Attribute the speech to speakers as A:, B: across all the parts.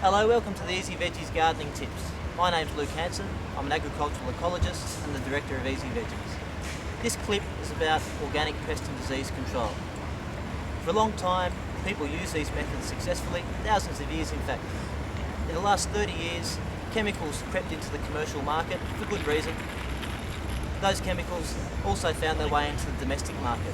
A: Hello, welcome to the EzyVegies gardening tips. My name's Luke Hanson. I'm an agricultural ecologist and the director of EzyVegies. This clip is about organic pest and disease control. For a long time, people use these methods successfully, thousands of years in fact. In the last 30 years, chemicals crept into the commercial market for good reason. Those chemicals also found their way into the domestic market.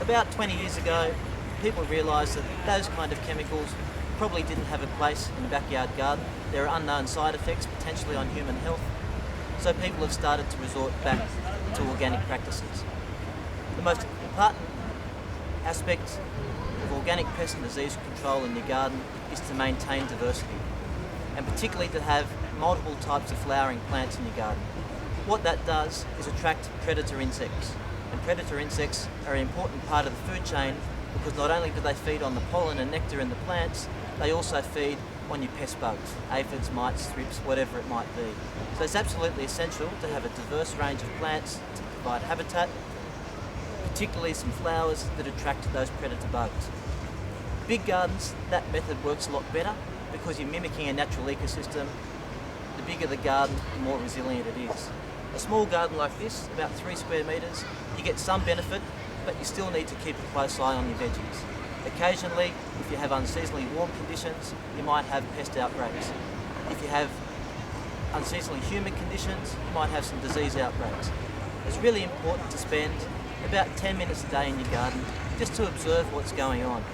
A: About 20 years ago, people realised that those kind of chemicals probably didn't have a place in the backyard garden. There are unknown side effects potentially on human health, so people have started to resort back to organic practices. The most important aspect of organic pest and disease control in your garden is to maintain diversity, and particularly to have multiple types of flowering plants in your garden. What that does is attract predator insects, and predator insects are an important part of the food chain because not only do they feed on the pollen and nectar in the plants, they also feed on your pest bugs, aphids, mites, thrips, whatever it might be. So it's absolutely essential to have a diverse range of plants to provide habitat, particularly some flowers that attract those predator bugs. Big gardens, that method works a lot better because you're mimicking a natural ecosystem. The bigger the garden, the more resilient it is. A small garden like this, about 3 square metres, you get some benefit, but you still need to keep a close eye on your veggies. Occasionally, if you have unseasonably warm conditions, you might have pest outbreaks. If you have unseasonably humid conditions, you might have some disease outbreaks. It's really important to spend about 10 minutes a day in your garden just to observe what's going on.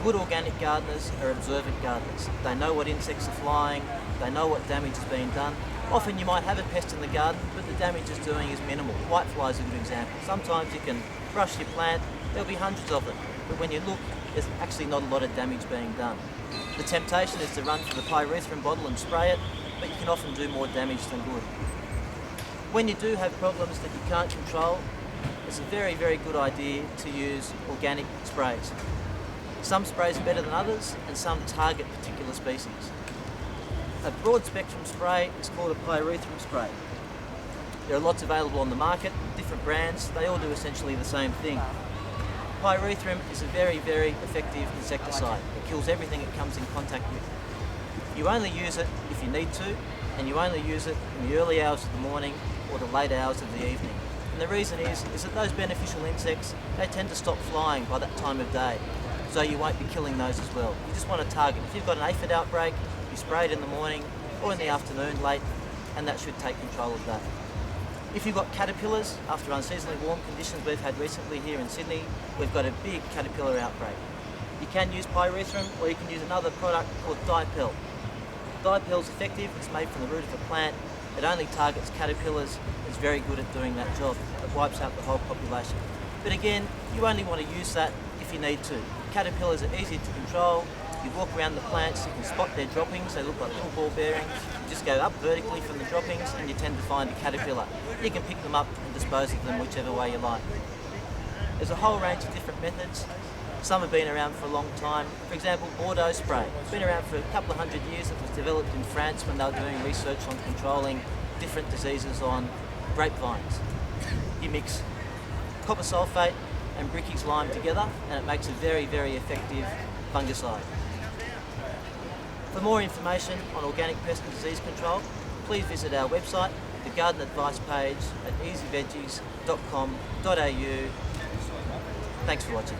A: Good organic gardeners are observant gardeners. They know what insects are flying, they know what damage is being done. Often you might have a pest in the garden, but the damage it's doing is minimal. Whitefly is a good example. Sometimes you can brush your plant, there'll be hundreds of them, but when you look, there's actually not a lot of damage being done. The temptation is to run for the pyrethrum bottle and spray it, but you can often do more damage than good. When you do have problems that you can't control, it's a very, very good idea to use organic sprays. Some sprays are better than others, and some target particular species. A broad spectrum spray is called a pyrethrum spray. There are lots available on the market, different brands, they all do essentially the same thing. Pyrethrum is a very, very effective insecticide. It kills everything it comes in contact with. You only use it if you need to, and you only use it in the early hours of the morning or the late hours of the evening. And the reason is that those beneficial insects, they tend to stop flying by that time of day, so you won't be killing those as well. You just want to target. If you've got an aphid outbreak, you spray it in the morning or in the afternoon late, and that should take control of that. If you've got caterpillars, after unseasonably warm conditions we've had recently here in Sydney, we've got a big caterpillar outbreak. You can use pyrethrum, or you can use another product called Dipel. Dipel is effective, it's made from the root of a plant, it only targets caterpillars, it's very good at doing that job, it wipes out the whole population. But again, you only want to use that if you need to. Caterpillars are easy to control. You walk around the plants, you can spot their droppings, they look like little ball bearings. You just go up vertically from the droppings and you tend to find a caterpillar. You can pick them up and dispose of them whichever way you like. There's a whole range of different methods. Some have been around for a long time. For example, Bordeaux spray. It's been around for a couple of hundred years. It was developed in France when they were doing research on controlling different diseases on grapevines. You mix copper sulfate and Bricky's lime together and it makes a very, very effective fungicide. For more information on organic pest and disease control, please visit our website, the garden advice page at ezyvegies.com.au. Thanks for watching.